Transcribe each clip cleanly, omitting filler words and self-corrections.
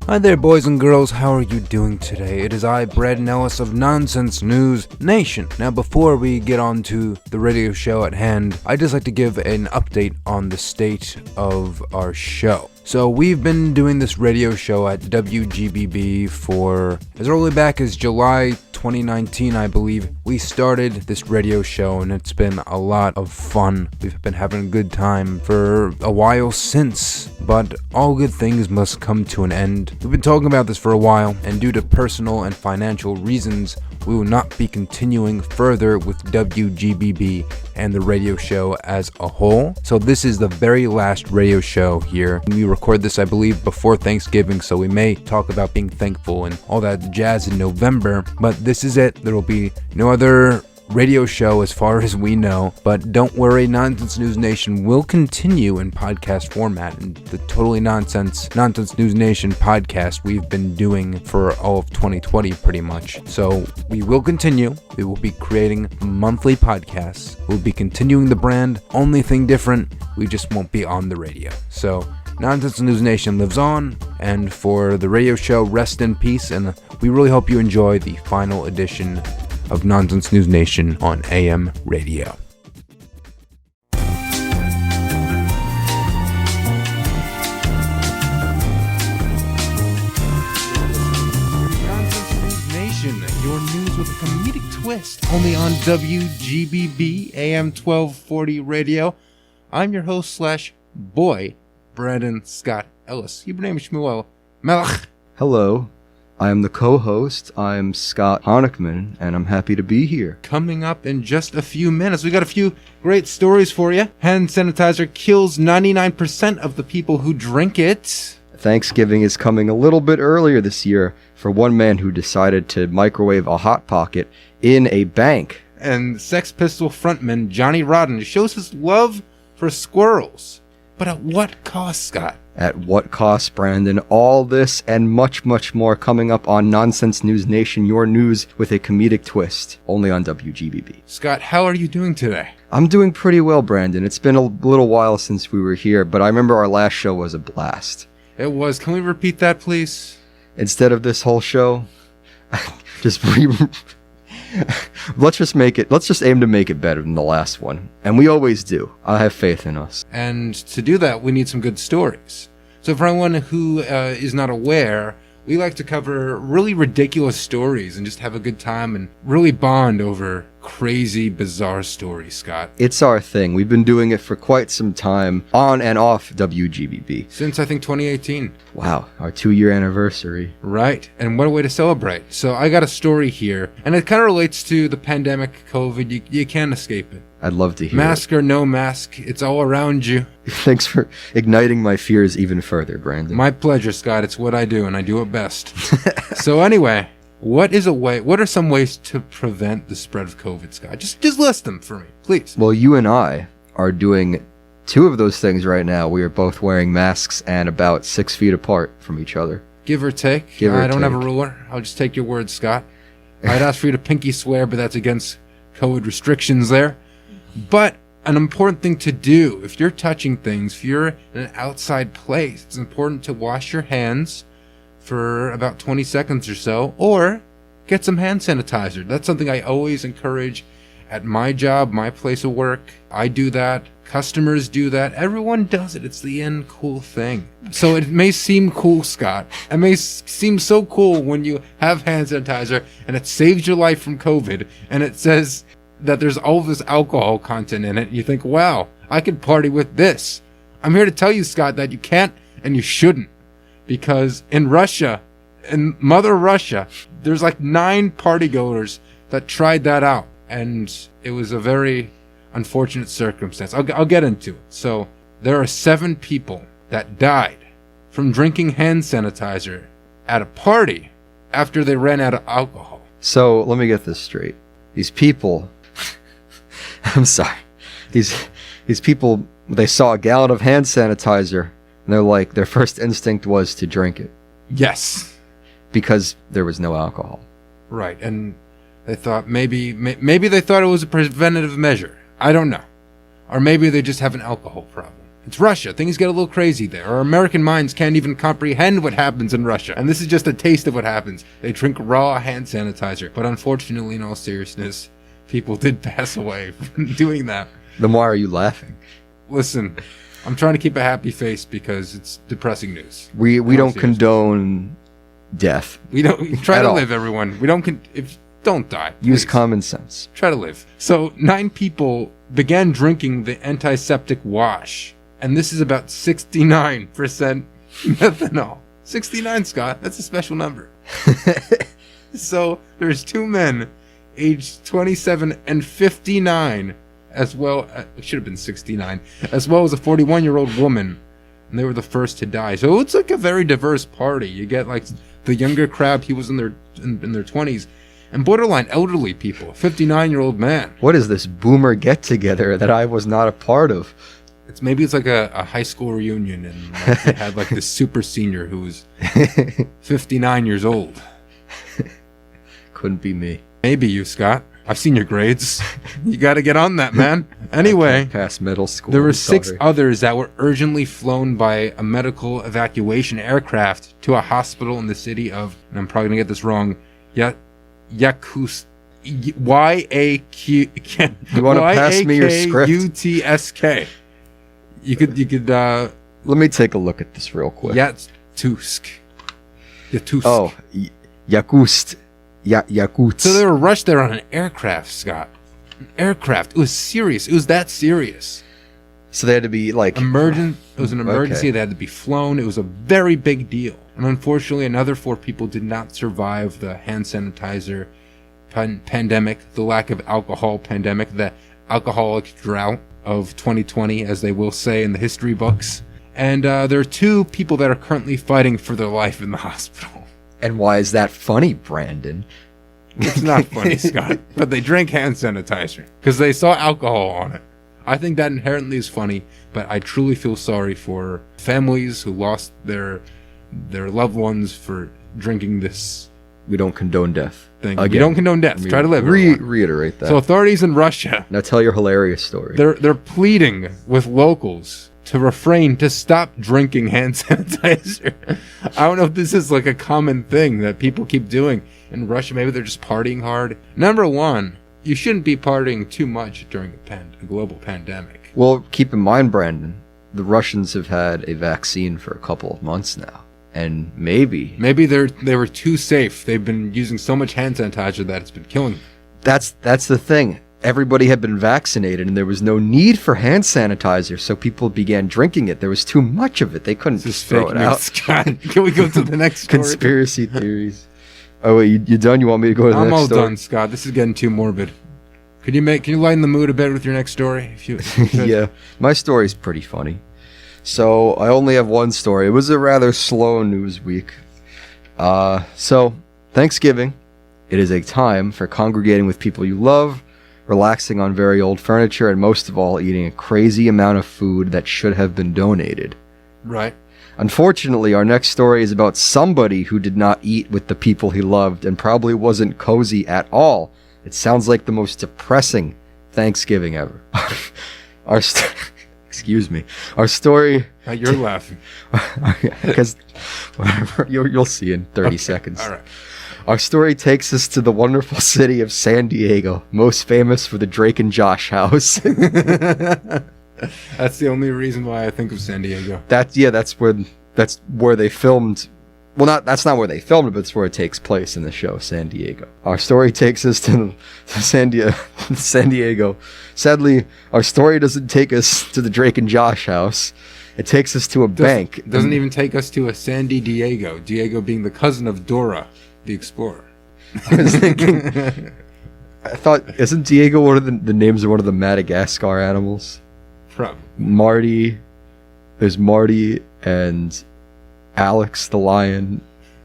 Hi there, boys and girls. How are you doing today? It is I, Brad Ellis of Nonsense News Nation. Now, before we get on to the radio show at hand, I'd just like to give an update on the state of our show. So we've been doing this radio show at WGBB for as early back as July 2019, I believe. We started this radio show and it's been a lot of fun. We've been having a good time for a while since, but all good things must come to an end. We've been talking about this for a while, and due to personal and financial reasons, we will not be continuing further with WGBB and the radio show as a whole. So this is the very last radio show here. We record this, I believe, before Thanksgiving, so we may talk about being thankful and all that jazz in November, but this is it. There will be no other radio show as far as we know, but don't worry, Nonsense News Nation will continue in podcast format, and the Totally Nonsense News Nation podcast we've been doing for all of 2020 pretty much. So we will continue. We will be creating monthly podcasts. We'll be continuing the brand. Only thing different, we just won't be on the radio. So Nonsense News Nation lives on, and for the radio show, rest in peace, and we really hope you enjoy the final edition of Nonsense News Nation on AM radio. Nonsense News Nation, your news with a comedic twist, only on WGBB AM 1240 radio. I'm your host / boy, Brandon Scott Ellis. Your name is Shmuel Melech. Hello. I am the co-host. I'm Scott Honickman, and I'm happy to be here. Coming up in just a few minutes, we got a few great stories for you. Hand sanitizer kills 99% of the people who drink it. Thanksgiving is coming a little bit earlier this year for one man who decided to microwave a Hot Pocket in a bank. And Sex Pistol frontman Johnny Rotten shows his love for squirrels. But at what cost, Scott? At what cost, Brandon? All this and much, much more coming up on Nonsense News Nation, your news with a comedic twist, only on WGBB. Scott, how are you doing today? I'm doing pretty well, Brandon. It's been a little while since we were here, but I remember our last show was a blast. It was. Can we repeat that, please? Instead of this whole show, let's just aim to make it better than the last one. And we always do. I have faith in us. And to do that, we need some good stories. So for anyone who is not aware, we like to cover really ridiculous stories and just have a good time and really bond over crazy, bizarre stories, Scott. It's our thing. We've been doing it for quite some time, on and off WGBB. Since, I think, 2018. Wow, our 2-year anniversary. Right, and what a way to celebrate. So I got a story here, and it kind of relates to the pandemic, COVID. You can't escape it. I'd love to hear Mask or no mask, it's all around you. Thanks for igniting my fears even further, Brandon. My pleasure, Scott. It's what I do, and I do it best. So anyway, what are some ways to prevent the spread of COVID, Scott? Just list them for me, please. Well, you and I are doing 2 of those things right now. We are both wearing masks and about 6 feet apart from each other. Give or take. I don't have a ruler. I'll just take your word, Scott. I'd ask for you to pinky swear, but that's against COVID restrictions there. But an important thing to do, if you're touching things, if you're in an outside place, it's important to wash your hands for about 20 seconds or so, or get some hand sanitizer. That's something I always encourage at my job, my place of work. I do that. Customers do that. Everyone does it. It's the end cool thing. So it may seem cool, Scott. It may seem so cool when you have hand sanitizer and it saves your life from COVID, and it says that there's all this alcohol content in it. You think, wow, I could party with this. I'm here to tell you, Scott, that you can't and you shouldn't. Because in Russia, in Mother Russia, there's like 9 partygoers that tried that out. And it was a very unfortunate circumstance. I'll get into it. So there are 7 people that died from drinking hand sanitizer at a party after they ran out of alcohol. So let me get this straight. These people... I'm sorry. These people, they saw a gallon of hand sanitizer, and they're like, their first instinct was to drink it. Yes. Because there was no alcohol. Right, and they thought maybe they thought it was a preventative measure. I don't know. Or maybe they just have an alcohol problem. It's Russia. Things get a little crazy there. Our American minds can't even comprehend what happens in Russia. And this is just a taste of what happens. They drink raw hand sanitizer. But unfortunately, in all seriousness, people did pass away from doing that. Then why are you laughing? Listen, I'm trying to keep a happy face because it's depressing news. We don't condone death. We don't try to all. live, everyone. We don't don't die. Use please. common sense. Try to live. So 9 people began drinking the antiseptic wash, and this is about 69% methanol. 69, Scott. That's a special number. So there's 2 men, aged 27 and 59, as well. It should have been 69, as well as a 41-year-old woman, and they were the first to die. So it's like a very diverse party. You get like the younger crowd. He was in their 20s. And borderline elderly people, a 59-year-old man. What is this boomer get-together that I was not a part of? Maybe it's like a high school reunion, and like, they had like this super senior who was 59 years old. Couldn't be me. Maybe you, Scott. I've seen your grades. You got to get on that, man. Anyway, past middle school. There were 6 others that were urgently flown by a medical evacuation aircraft to a hospital in the city of, and I'm probably going to get this wrong, Yakutsk. Y-A-Q. You want to pass me your script? U-T-S-K. You could. Let me take a look at this real quick. Yakutsk. Oh, Yakutsk. Yakutsk. So they were rushed there on an aircraft, Scott. An aircraft. It was serious. It was that serious. So they had to be like... It was an emergency. Okay. They had to be flown. It was a very big deal. And unfortunately, another 4 people did not survive the hand sanitizer pandemic, the lack of alcohol pandemic, the alcoholic drought of 2020, as they will say in the history books. And there are 2 people that are currently fighting for their life in the hospital. And why is that funny, Brandon? It's not funny, Scott. But they drank hand sanitizer because they saw alcohol on it. I think that inherently is funny, but I truly feel sorry for families who lost their loved ones for drinking this. We don't condone death. Thing. We don't condone death. Try to live. Reiterate that. So authorities in Russia. Now tell your hilarious story. They're pleading with locals to refrain, to stop drinking hand sanitizer. I don't know if this is like a common thing that people keep doing in Russia. Maybe they're just partying hard. Number 1, you shouldn't be partying too much during a global pandemic. Well, keep in mind, Brandon, the Russians have had a vaccine for a couple of months now. And maybe they were too safe. They've been using so much hand sanitizer that it's been killing them. That's the thing. Everybody had been vaccinated and there was no need for hand sanitizer, so people began drinking it. There was too much of it. They couldn't just throw it out. Scott. Can we go to the next story? Conspiracy theories. Oh wait, you done? You want me to go to the next story? I'm all done, Scott. This is getting too morbid. Can you lighten the mood a bit with your next story? If you yeah, my story's pretty funny. So I only have one story. It was a rather slow news week. So Thanksgiving, it is a time for congregating with people you love, relaxing on very old furniture, and most of all, eating a crazy amount of food that should have been donated. Right. Unfortunately, our next story is about somebody who did not eat with the people he loved and probably wasn't cozy at all. It sounds like the most depressing Thanksgiving ever. Excuse me. Our story... You're laughing. Because you'll see in 30 seconds. All right. Our story takes us to the wonderful city of San Diego, most famous for the Drake and Josh house. That's the only reason why I think of San Diego. That's where they filmed. Well, that's not where they filmed it, but it's where it takes place in the show, San Diego. Our story takes us to San Diego. Sadly, our story doesn't take us to the Drake and Josh house. It takes us to a bank. It doesn't even take us to a Sandy Diego. Diego being the cousin of Dora, the explorer. I was thinking... I thought, isn't Diego one of the names of one of the Madagascar animals? Probably. Marty. There's Marty and Alex the lion,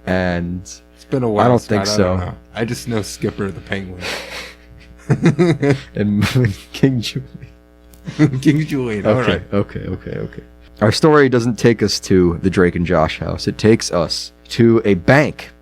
and it's been a while. I don't think so. I just know Skipper the penguin and King Julian. King Julian. All right. Okay. Our story doesn't take us to the Drake and Josh house. It takes us to a bank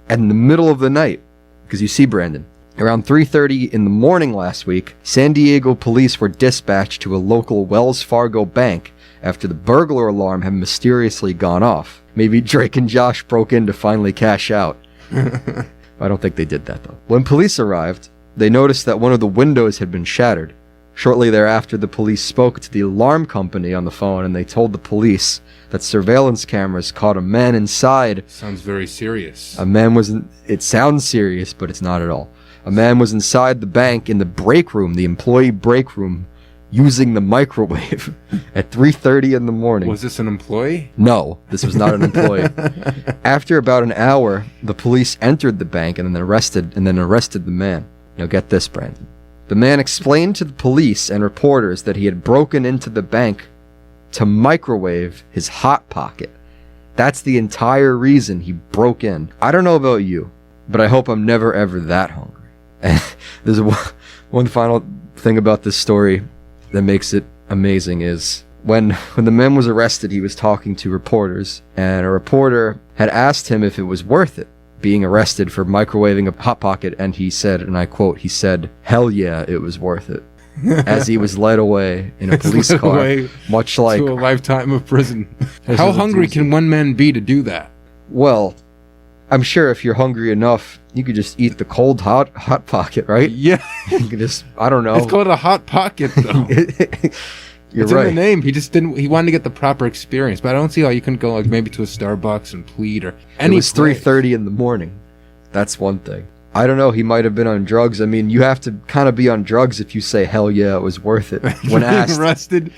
in the middle of the night. Because you see, Brandon, around 3:30 in the morning last week, San Diego police were dispatched to a local Wells Fargo bank after the burglar alarm had mysteriously gone off. Maybe Drake and Josh broke in to finally cash out. I don't think they did that, though. When police arrived, they noticed that one of the windows had been shattered. Shortly thereafter, the police spoke to the alarm company on the phone, and they told the police that surveillance cameras caught a man inside. Sounds very serious. A man was it sounds serious, but it's not at all. A man was inside the bank in the break room, the employee break room, using the microwave at 3:30 in the morning. Was this an employee? No, this was not an employee. After about an hour, the police entered the bank and then arrested the man. Now get this, Brandon. The man explained to the police and reporters that he had broken into the bank to microwave his Hot Pocket. That's the entire reason he broke in. I don't know about you, but I hope I'm never ever that hungry. And there's one final thing about this story that makes it amazing is when the man was arrested, he was talking to reporters, and a reporter had asked him if it was worth it being arrested for microwaving a Hot Pocket, and he said, and I quote, he said, "Hell yeah, it was worth it." As he was led away in a police car, much like to a lifetime of prison. How hungry can one man be to do that? Well, I'm sure if you're hungry enough, you could just eat the cold hot Pocket, right? Yeah. You could just, I don't know. It's called a Hot Pocket, though. You're it's right. in the name. He wanted to get the proper experience, but I don't see how you couldn't go like maybe to a Starbucks and plead or any. It was 3:30 in the morning. That's one thing. I don't know. He might have been on drugs. I mean, you have to kind of be on drugs if you say "hell yeah, it was worth it" when asked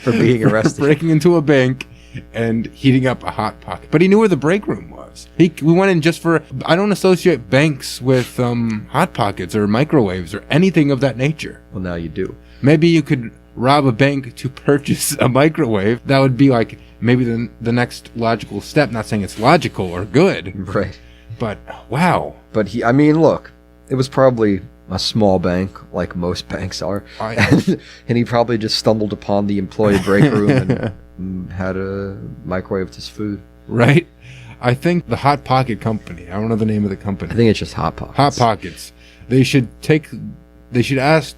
for being arrested, breaking into a bank and heating up a Hot Pocket. But he knew where the break room was. We went in just for. I don't associate banks with Hot Pockets or microwaves or anything of that nature. Well, now you do. Maybe you could rob a bank to purchase a microwave. That would be like maybe the next logical step. Not saying it's logical or good, right? But wow. But I mean, look, it was probably a small bank, like most banks are, and he probably just stumbled upon the employee break room and had a microwaved his food. Right. I think the Hot Pocket company. I don't know the name of the company. I think it's just Hot Pockets. Hot Pockets. They should ask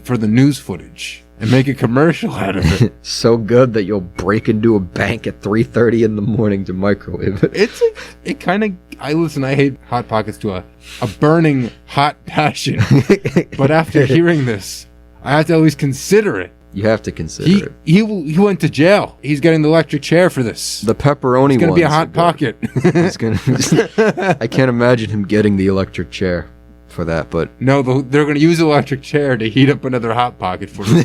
for the news footage and make a commercial out of it. So good that you'll break into a bank at 3:30 in the morning to microwave it. I hate Hot Pockets to a burning hot passion. But after hearing this, I have to always consider it. You have to consider it. He went to jail. He's getting the electric chair for this. The pepperoni It's going to be a Hot Pocket. I can't imagine him getting the electric chair for that, but no, they're going to use the electric chair to heat up another Hot Pocket for him.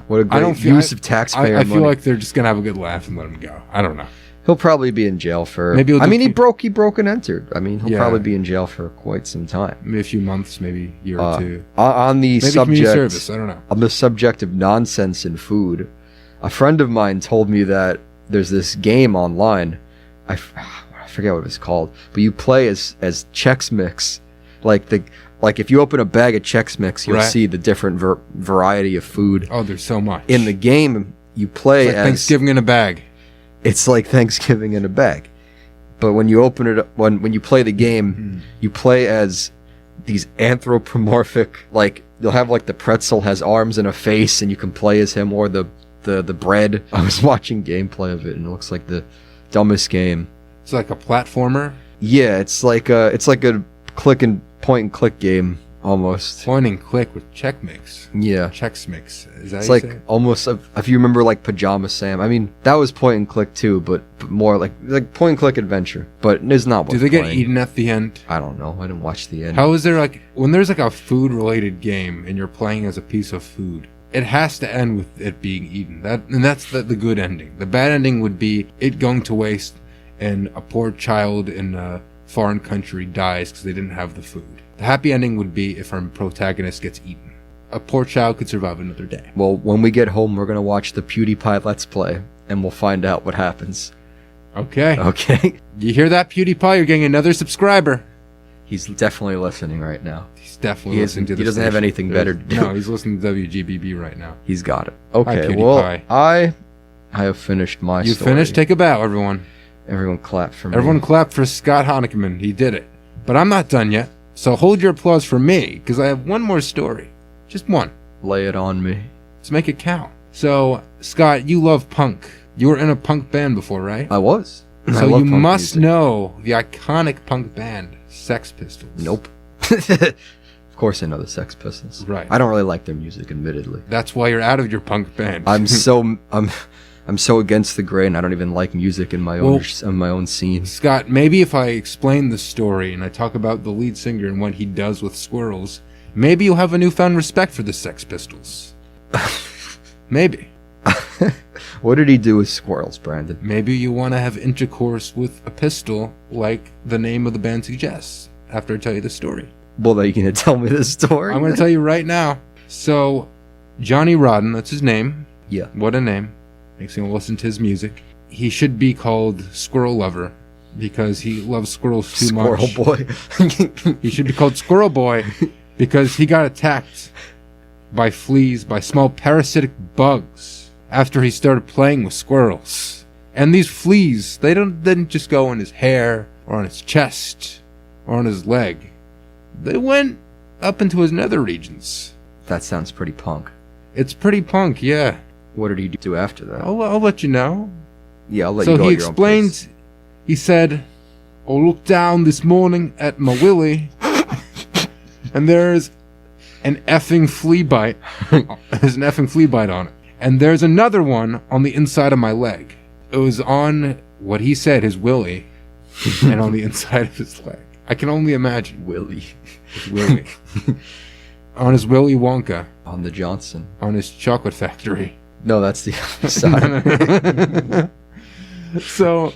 What a great use of taxpayer money. I feel like they're just going to have a good laugh and let him go. I don't know. He'll probably be in jail for. Maybe he broke and entered. I mean, he'll probably be in jail for quite some time. Maybe a few months, maybe a year or two. On the maybe community service. I don't know. On the subject of nonsense in food, a friend of mine told me that there's this game online. I forget what it's called, but you play as Chex Mix, like if you open a bag of Chex Mix, you'll see the different variety of food. Oh, there's so much in the game. You play as Thanksgiving in a bag. It's like Thanksgiving in a bag. But when you open it up, when you play the game, you play as these anthropomorphic, like you'll have like the pretzel has arms and a face and you can play as him, or the bread. I was watching gameplay of it and it looks like the dumbest game. It's like a platformer? Yeah, it's like a point and click game almost. Point and click with Chex Mix. Yeah. Chex Mix. Is that it's like almost if you remember like Pajama Sam. I mean, that was point and click too, but more like point and click adventure. But it's not what. Do they get eaten at the end? I don't know. I didn't watch the end. How is there like when there's like a food related game and you're playing as a piece of food? It has to end with it being eaten. That's the good ending. The bad ending would be it going to waste and a poor child in a foreign country dies because they didn't have the food. The happy ending would be if our protagonist gets eaten. A poor child could survive another day. Well, when we get home, we're going to watch the PewDiePie Let's Play, and we'll find out what happens. Okay. You hear that, PewDiePie? You're getting another subscriber. He's definitely listening right now. He's definitely listening to this. He doesn't have anything better to do. No, he's listening to WGBB right now. He's got it. Okay, Hi, well, I have finished my story. You finished? Take a bow, everyone. Everyone clap for me. Everyone clap for Scott Honigman. He did it. But I'm not done yet. So hold your applause for me, because I have one more story. Just one. Lay it on me. Let's make it count. So, Scott, you love punk You were in a punk band before, right? I was. So you must know the iconic punk band, Sex Pistols. Nope. Of course I know the Sex Pistols. Right. I don't really like their music, admittedly. That's why you're out of your punk band. I'm so against the grain. I don't even like music in my own scene. Scott, maybe if I explain the story and I talk about the lead singer and what he does with squirrels, maybe you'll have a newfound respect for the Sex Pistols. Maybe. What did he do with squirrels, Brandon? Maybe you want to have intercourse with a pistol, like the name of the band suggests, after I tell you the story. Well, are you going to tell me the story? I'm going to tell you right now. So, Johnny Rodden, that's his name. Yeah. What a name. Makes me want to listen to his music. He should be called Squirrel Lover because he loves squirrels too much. Squirrel Boy. He should be called Squirrel Boy because he got attacked by fleas, by small parasitic bugs after he started playing with squirrels. And these fleas, they didn't just go in his hair or on his chest or on his leg. They went up into his nether regions. That sounds pretty punk. It's pretty punk, yeah. What did he do after that? I'll let you know. Yeah, I'll let you go. So he explained, he said, I looked down this morning at my willy, and there's an effing flea bite. There's an effing flea bite on it. And there's another one on the inside of my leg. It was on what he said, his willy, and on the inside of his leg. I can only imagine. Willy. His willy. On his Willy Wonka. On the Johnson. On his chocolate factory. No, that's the other side. So,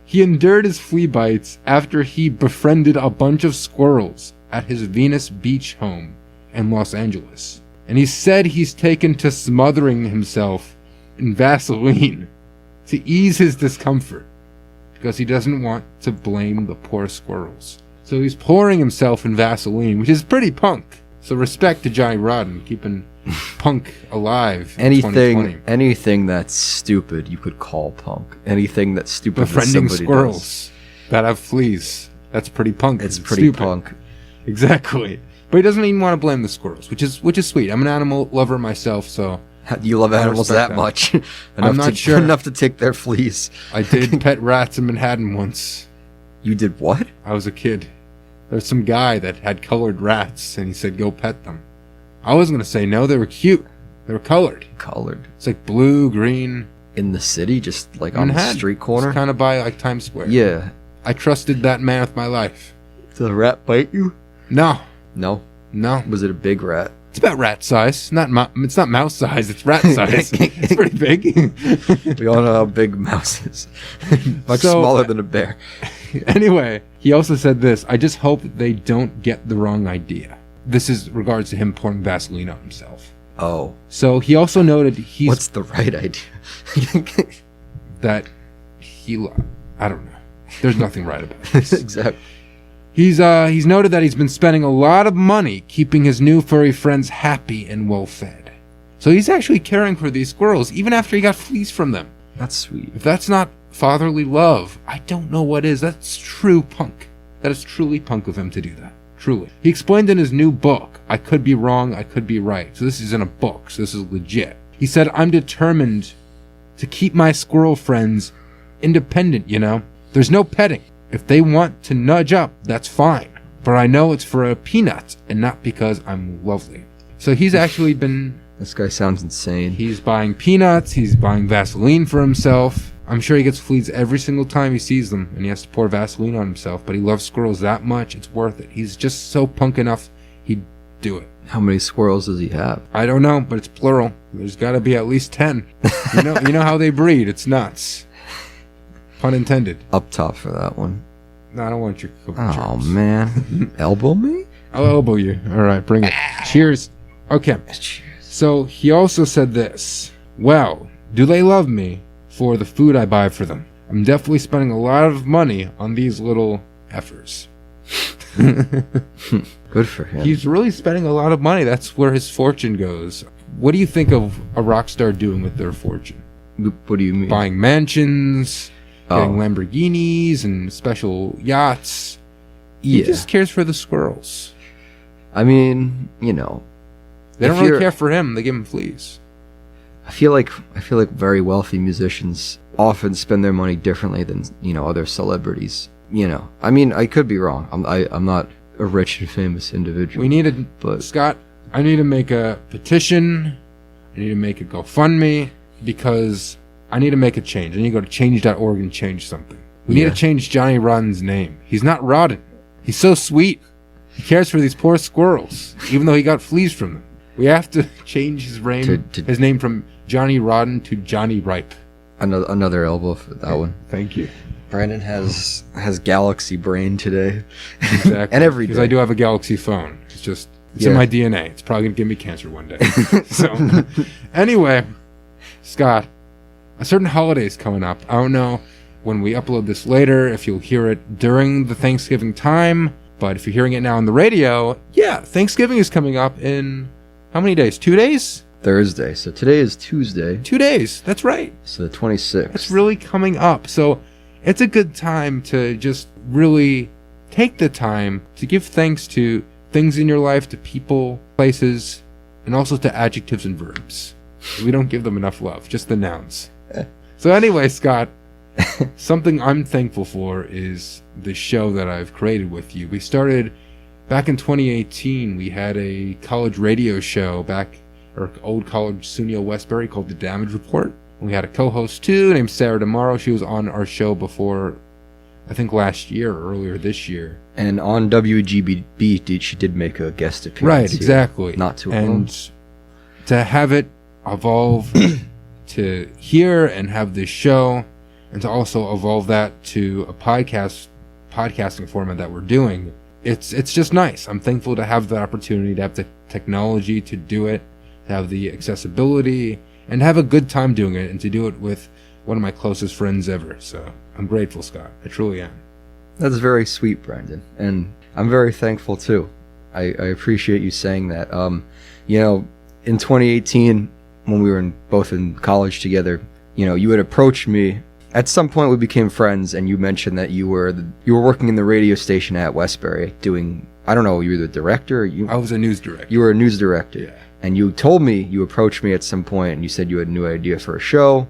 he endured his flea bites after he befriended a bunch of squirrels at his Venus Beach home in Los Angeles. And he said he's taken to smothering himself in Vaseline to ease his discomfort because he doesn't want to blame the poor squirrels. So he's pouring himself in Vaseline, which is pretty punk. So respect to Johnny Rodden, keeping punk alive in 2020. Anything that's stupid you could call punk. Anything that's stupid Befriending squirrels that have fleas. That's pretty punk. It's pretty stupid. Punk. Exactly. But he doesn't even want to blame the squirrels, which is sweet. I'm an animal lover myself, so you love animals that much. I'm not sure. Enough to take their fleas. I did pet rats in Manhattan once. You did what? I was a kid. There's some guy that had colored rats, and he said, go pet them. I wasn't going to say no. They were cute. They were colored. Colored? It's like blue, green. In the city? Just like on the street corner? It's kind of by like Times Square. Yeah. I trusted that man with my life. Did the rat bite you? No. No? No. Was it a big rat? It's about rat size. It's not mouse size. It's rat size. It's pretty big. We all know how big mouse is. Much smaller than a bear. Anyway, he also said this. I just hope they don't get the wrong idea. This is regards to him pouring Vaseline on himself. Oh. So he also noted What's the right idea? That I don't know. There's nothing right about this. Exactly. He's noted that he's been spending a lot of money keeping his new furry friends happy and well fed. So he's actually caring for these squirrels even after he got fleas from them. That's sweet. If that's not fatherly love, I don't know what is. That's true punk. That is truly punk of him to do that. Truly. He explained in his new book, I could be wrong, I could be right. So this is in a book, so this is legit. He said, I'm determined to keep my squirrel friends independent, you know? There's no petting. If they want to nudge up, that's fine. But I know it's for a peanut and not because I'm lovely. So he's actually been... This guy sounds insane. He's buying peanuts, he's buying Vaseline for himself. I'm sure he gets fleas every single time he sees them, and he has to pour Vaseline on himself, but he loves squirrels that much, it's worth it. He's just so punk enough, he'd do it. How many squirrels does he have? I don't know, but it's plural. There's got to be at least 10. You know how they breed. It's nuts. Pun intended. Up top for that one. No, I don't want your cookie Oh, chips. man. Elbow me? I'll elbow you. All right, bring it. Cheers. Okay. Cheers. So he also said this. Well, do they love me for the food I buy for them? I'm definitely spending a lot of money on these little effers. Good for him. He's really spending a lot of money. That's where his fortune goes. What do you think of a rock star doing with their fortune? What do you mean? Buying mansions, getting Lamborghinis and special yachts. Yeah. He just cares for the squirrels. I mean, you know. They don't really care for him. They give him fleas. I feel like very wealthy musicians often spend their money differently than, you know, other celebrities. You know, I mean, I could be wrong. I'm not a rich and famous individual. We need but Scott, I need to make a petition. I need to make a GoFundMe because I need to make a change. I need to go to change.org and change something. We need to change Johnny Rodden's name. He's not Rodden. He's so sweet. He cares for these poor squirrels, even though he got fleas from them. We have to change his name from Johnny Rodden to Johnny Ripe. Another elbow for that one. Thank you. Brandon has galaxy brain today. Exactly. And every day. Because I do have a Galaxy phone. It's in my DNA. It's probably going to give me cancer one day. So, anyway, Scott, a certain holiday is coming up. I don't know when we upload this later if you'll hear it during the Thanksgiving time, but if you're hearing it now on the radio, yeah, Thanksgiving is coming up in how many days? 2 days? Thursday. So today is Tuesday. 2 days. That's right. So the 26th. It's really coming up. So it's a good time to just really take the time to give thanks to things in your life, to people, places, and also to adjectives and verbs. We don't give them enough love, just the nouns. So anyway, Scott, something I'm thankful for is the show that I've created with you. We started back in 2018. We had a college radio show our old college SUNY Westbury called The Damage Report. We had a co-host too named Sarah DeMauro. She was on our show before, I think last year or earlier this year. And on WGBB, she did make a guest appearance. Right, exactly. Not too long. And to have it evolve to here and have this show, and to also evolve that to a podcasting format that we're doing, it's just nice. I'm thankful to have the opportunity, to have the technology to do it, to have the accessibility, and have a good time doing it, and to do it with one of my closest friends ever. So I'm grateful, Scott. I truly am. That's very sweet, Brandon, and I'm very thankful too. I appreciate you saying that. You know, in 2018, when we were both in college together, you know, you had approached me. At some point, we became friends, and you mentioned that you were working in the radio station at Westbury, doing, I don't know, you were the director. I was a news director. You were a news director. Yeah. And you told me, you approached me at some point, and you said you had a new idea for a show,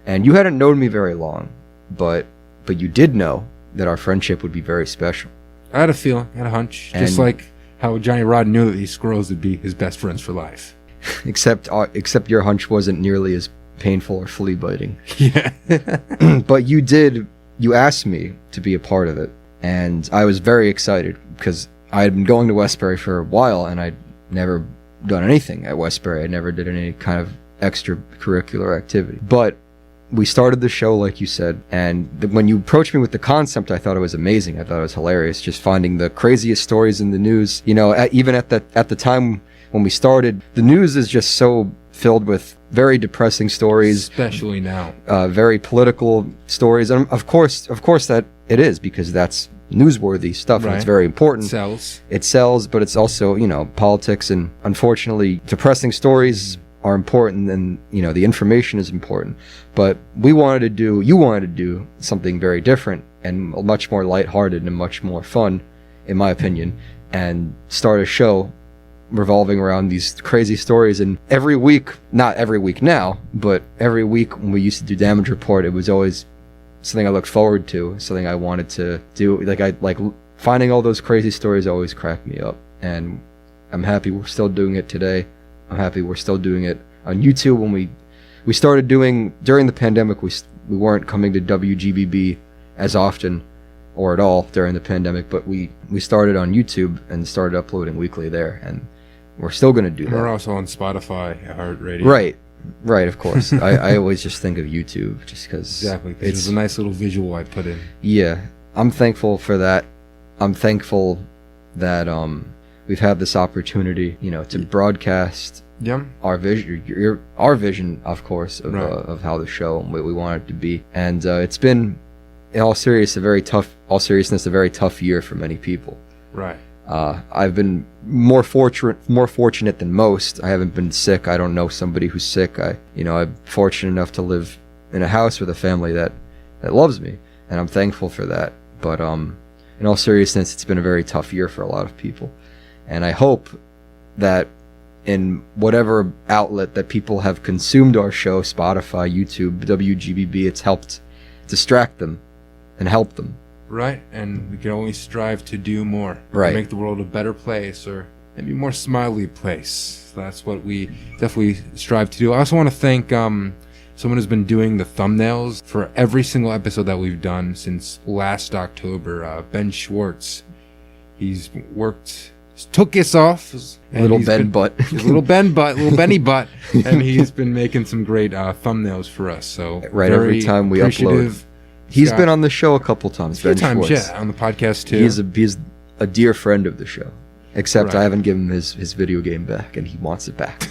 and you hadn't known me very long, but you did know that our friendship would be very special. I had a feeling, I had a hunch, just like how Johnny Rodden knew that these squirrels would be his best friends for life. Except your hunch wasn't nearly as painful or flea biting. Yeah. But you asked me to be a part of it, and I was very excited because I had been going to Westbury for a while, and I'd never done anything at Westbury. I never did any kind of extracurricular activity. But we started the show, like you said, and when you approached me with the concept, I thought it was amazing. I thought it was hilarious, just finding the craziest stories in the news. You know, even at the time when we started, the news is just so filled with very depressing stories, especially now. Very political stories, and of course that it is, because that's newsworthy stuff, and it's very important. It sells, but it's also, you know, politics, and unfortunately, depressing stories are important, and, you know, the information is important. But you wanted to do something very different and much more lighthearted and much more fun, in my opinion, and start a show revolving around these crazy stories. And every week, not every week now, but every week when we used to do Damage Report, it was always something I looked forward to, something I wanted to do. Like finding all those crazy stories always cracked me up, and I'm happy we're still doing it today. I'm happy we're still doing it on YouTube. When we started doing during the pandemic, we weren't coming to WGBB as often or at all during the pandemic, but we started on YouTube and started uploading weekly there, and we're still going to do that. We're also on Spotify, iHeartRadio. Right, of course. I always just think of YouTube just because exactly, it's a nice little visual I put in. Yeah, I'm thankful for that. I'm thankful that we've had this opportunity, you know, to broadcast our vision, of course, of how the show and what we want it to be. And it's been, in all seriousness, a very tough year for many people. Right. I've been more fortunate than most. I haven't been sick. I don't know somebody who's sick. I'm fortunate enough to live in a house with a family that loves me, and I'm thankful for that. But in all seriousness, it's been a very tough year for a lot of people, and I hope that in whatever outlet that people have consumed our show, Spotify, YouTube, WGBB, it's helped distract them and help them. Right, and we can only strive to do more. Right. Make the world a better place, or maybe a more smiley place. That's what we definitely strive to do. I also want to thank someone who's been doing the thumbnails for every single episode that we've done since last October, Ben Schwartz. He's took his off. Little Benny butt, little Benny butt, and he's been making some great thumbnails for us. So right, every time we upload. He's been on the show a couple times. A few times, yeah, on the podcast too. He's a dear friend of the show. Except I haven't given him his video game back, and he wants it back.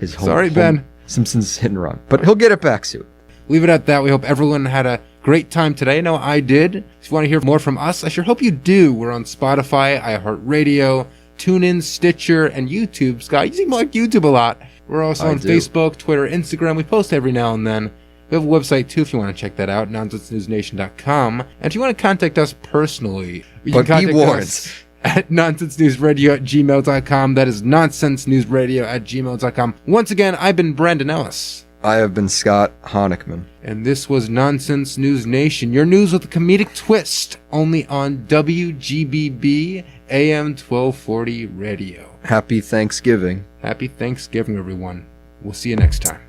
Sorry, Ben. Simpsons hit and run, but he'll get it back soon. Leave it at that. We hope everyone had a great time today. I know I did. If you want to hear more from us, I sure hope you do. We're on Spotify, iHeartRadio, TuneIn, Stitcher, and YouTube. Scott, you seem like YouTube a lot. We're also on Facebook, Twitter, Instagram. We post every now and then. We have a website too if you want to check that out, nonsensenewsnation.com. And if you want to contact us personally, you can contact us at nonsensenewsradio@gmail.com. That is nonsensenewsradio@gmail.com. Once again, I've been Brandon Ellis. I have been Scott Honickman. And this was Nonsense News Nation, your news with a comedic twist, only on WGBB AM 1240 Radio. Happy Thanksgiving. Happy Thanksgiving, everyone. We'll see you next time.